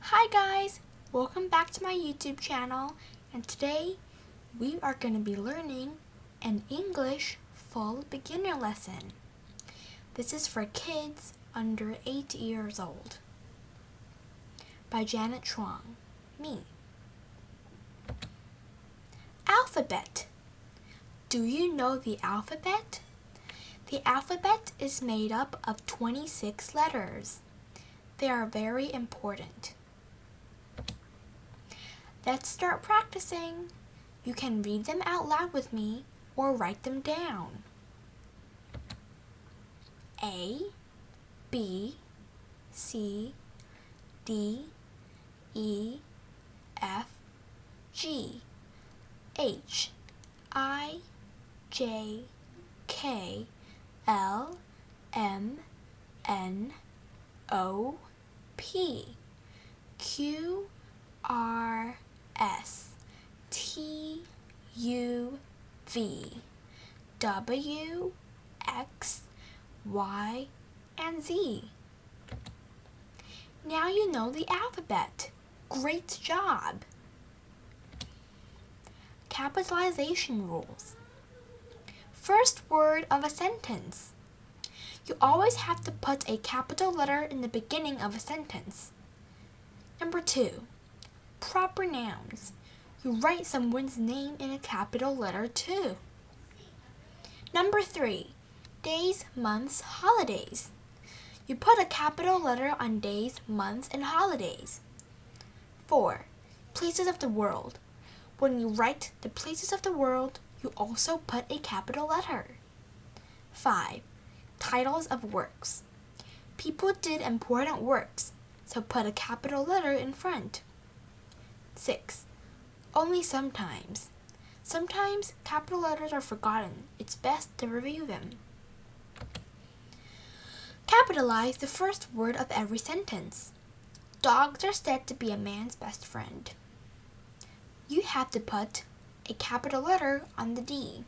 Hi guys, welcome back to my YouTube channel, and today we are going to be learning an English full beginner lesson. This is for kids under 8 years old by Janet Chuang, me. Alphabet. Do you know the alphabet? The alphabet is made up of 26 letters. They are very important. Let's start practicing. You can read them out loud with me or write them down. A, B, C, D, E, F, G, H, I, J, K, L, M, N, O, P, Q, R, S, T, U, V, W, X, Y, and Z. Now you know the alphabet. Great job! Capitalization rules. First word of a sentence. You always have to put a capital letter in the beginning of a sentence. Number 2. Proper nouns. You write someone's name in a capital letter too. Number 3. Days, months, holidays. You put a capital letter on days, months, and holidays. 4. Places of the world. When you write the places of the world, you also put a capital letter. 5. Titles of works. People did important works, so put a capital letter in front. 6. Only sometimes. Sometimes capital letters are forgotten. It's best to review them. Capitalize the first word of every sentence. Dogs are said to be a man's best friend. You have to put a capital letter on the D.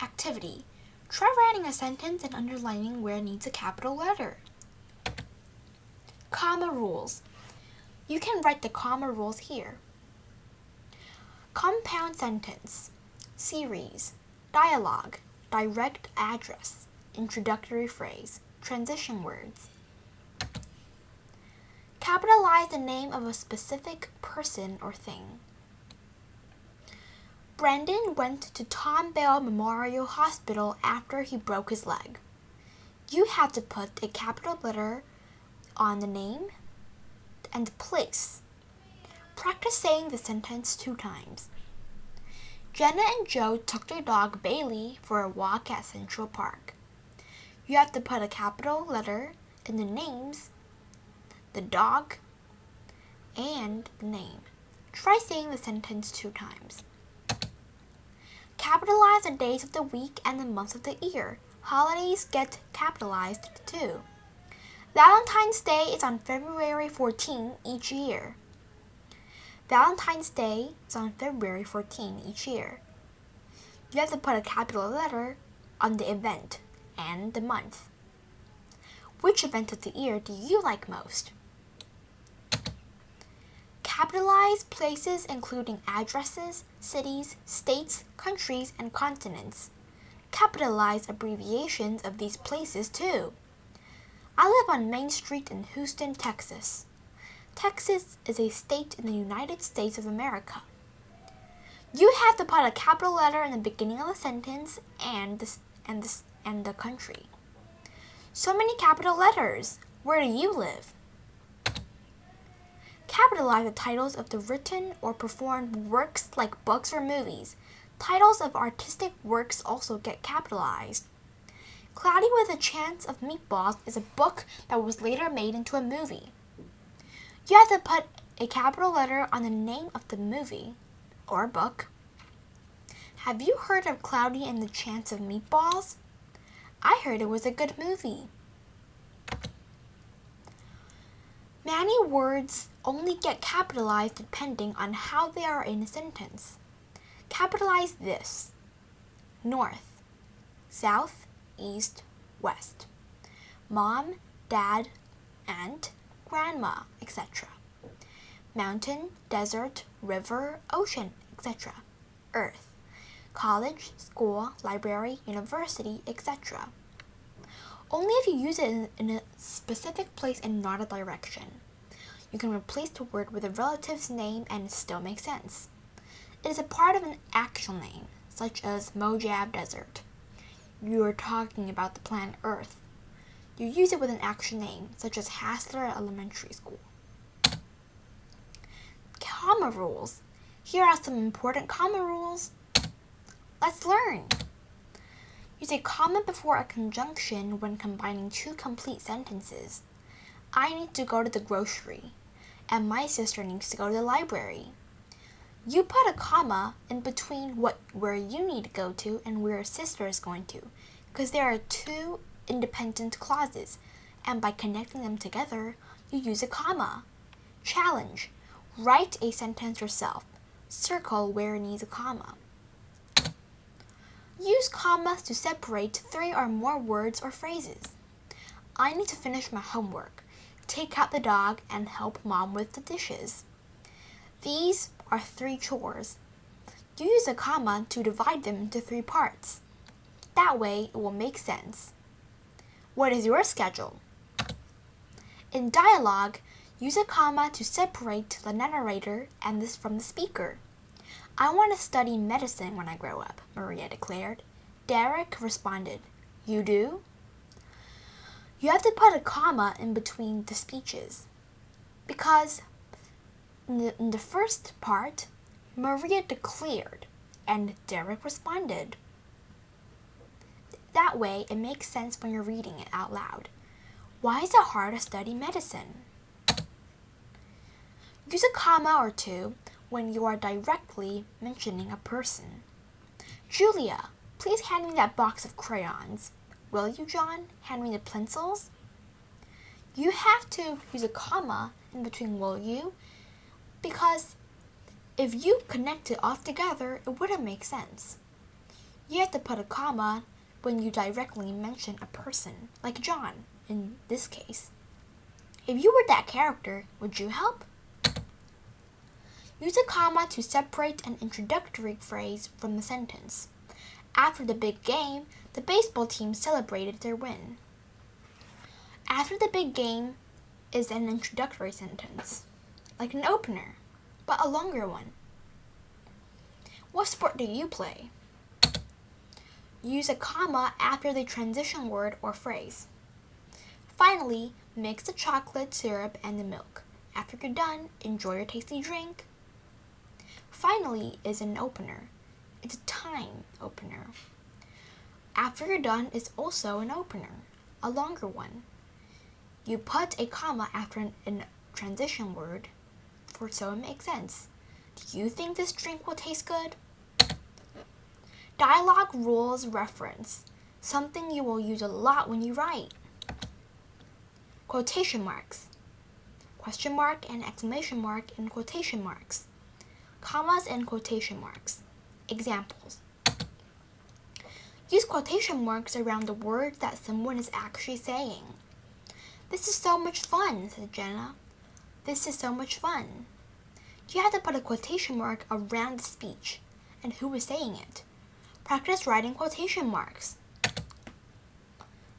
Activity. Try writing a sentence and underlining where it needs a capital letter. Comma rules. You can write the comma rules here. Compound sentence, series, dialogue, direct address, introductory phrase, transition words. Capitalize the name of a specific person or thing. Brandon went to Tom Bell Memorial Hospital after he broke his leg. You have to put a capital letter on the name and the place. Practice saying the sentence 2 times. Jenna and Joe took their dog Bailey for a walk at Central Park. You have to put a capital letter in the names, the dog, and the name. Try saying the sentence 2 times. Capitalize the days of the week and the months of the year. Holidays get capitalized too. Valentine's Day is on February 14 each year. Valentine's Day is on February 14 each year. You have to put a capital letter on the event and the month. Which event of the year do you like most? Capitalize places including addresses, cities, states, countries, and continents. Capitalize abbreviations of these places too. I live on Main Street in Houston, Texas. Texas is a state in the United States of America. You have to put a capital letter in the beginning of a sentence and the country. So many capital letters. Where do you live? Capitalize the titles of the written or performed works like books or movies. Titles of artistic works also get capitalized. Cloudy with a Chance of Meatballs is a book that was later made into a movie. You have to put a capital letter on the name of the movie or book. Have you heard of Cloudy and the Chance of Meatballs? I heard it was a good movie. Many words only get capitalized depending on how they are in a sentence. Capitalize this: north, south, east, west. Mom, dad, aunt, grandma, etc. mountain, desert, river, ocean, etc. Earth, college, school, library, university, etc. Only if you use it in a specific place and not a direction. You can replace the word with a relative's name and it still makes sense. It is a part of an actual name, such as Mojave Desert. You are talking about the planet Earth. You use it with an actual name, such as Hassler Elementary School. Comma rules. Here are some important comma rules. Let's learn. Use a comma before a conjunction when combining two complete sentences. I need to go to the grocery, and my sister needs to go to the library. You put a comma in between where you need to go to and where your sister is going to, because there are two independent clauses, and by connecting them together, you use a comma. Challenge. Write a sentence yourself. Circle where it needs a comma. Use commas to separate three or more words or phrases. I need to finish my homework, take out the dog, and help mom with the dishes. These are three chores. You use a comma to divide them into three parts. That way it will make sense. What is your schedule? In dialogue, use a comma to separate the narrator and this from the speaker. I want to study medicine when I grow up, Maria declared. Derek responded, You do? You have to put a comma in between the speeches because in the first part, Maria declared and Derek responded. That way, it makes sense when you're reading it out loud. Why is it hard to study medicine? Use a comma or two when you are directly mentioning a person. Julia, please hand me that box of crayons. Will you, John? Hand me the pencils? You have to use a comma in between will you, because if you connect it all together, it wouldn't make sense. You have to put a comma when you directly mention a person, like John in this case. If you were that character, would you help? Use a comma to separate an introductory phrase from the sentence. After the big game, the baseball team celebrated their win. After the big game is an introductory sentence, like an opener, but a longer one. What sport do you play? Use a comma after the transition word or phrase. Finally, mix the chocolate syrup and the milk. After you're done, enjoy your tasty drink. Finally is an opener. It's a time opener. After you're done is also an opener, a longer one. You put a comma after a transition word so it makes sense. Do you think this drink will taste good? Dialogue rules reference, something you will use a lot when you write. Quotation marks. Question mark and exclamation mark and quotation marks. Commas and quotation marks. Examples. Use quotation marks around the word that someone is actually saying. This is so much fun, said Jenna. This is so much fun. You have to put a quotation mark around the speech and who is saying it. Practice writing quotation marks.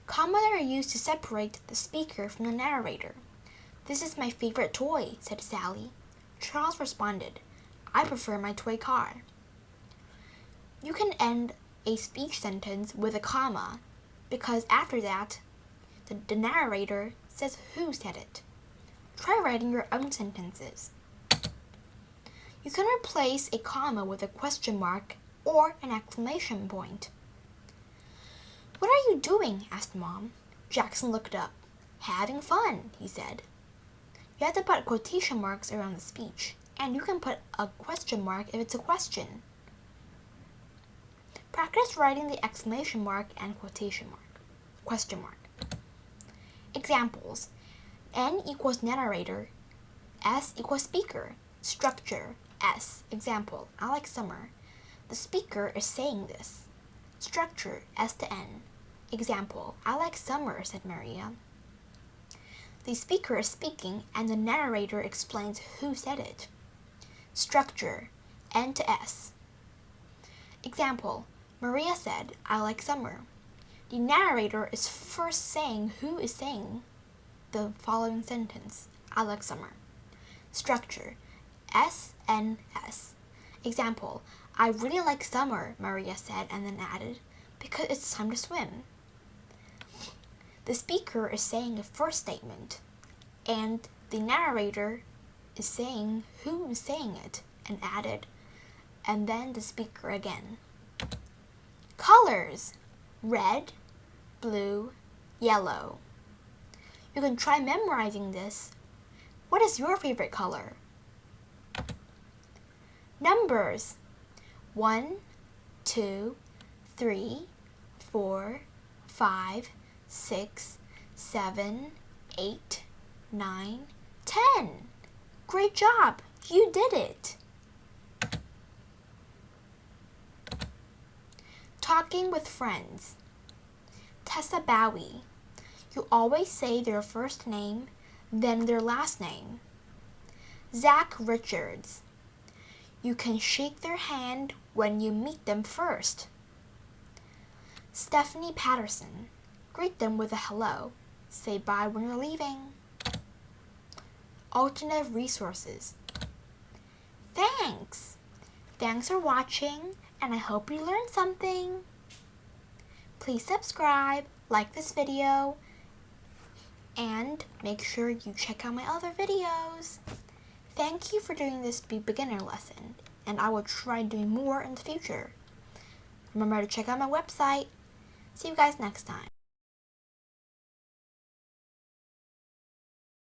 Commas are used to separate the speaker from the narrator. This is my favorite toy, said Sally. Charles responded, I prefer my toy car. You can end a speech sentence with a comma because after that, the narrator says who said it. Try writing your own sentences. You can replace a comma with a question mark or an exclamation point. What are you doing? Asked Mom. Jackson looked up. Having fun, he said. You have to put quotation marks around the speech, and you can put a question mark if it's a question. Practice writing the exclamation mark and quotation mark. Question mark. Examples. N equals narrator. S equals speaker. Structure. S. Example. I like summer. The speaker is saying this. Structure. S to N. Example. I like summer, said Maria. The speaker is speaking and the narrator explains who said it. Structure, N to S. Example, Maria said, "I like summer." The narrator is first saying who is saying the following sentence, "I like summer." Structure, SNS. Example, "I really like summer," Maria said and then added, "because it's time to swim." The speaker is saying the first statement, and the narrator is saying who is saying it and added, and then the speaker again. Colors, red, blue, yellow. You can try memorizing this. What is your favorite color? Numbers, 1, 2, 3, 4, 5, 6, 7, 8, 9, 10. Great job! You did it! Talking with friends. Tessa Bowie. You always say their first name, then their last name. Zach Richards. You can shake their hand when you meet them first. Stephanie Patterson. Greet them with a hello. Say bye when you're leaving. Alternative resources. Thanks! Thanks for watching, and I hope you learned something. Please subscribe, like this video, and make sure you check out my other videos. Thank you for doing this beginner lesson, and I will try doing more in the future. Remember to check out my website. See you guys next time.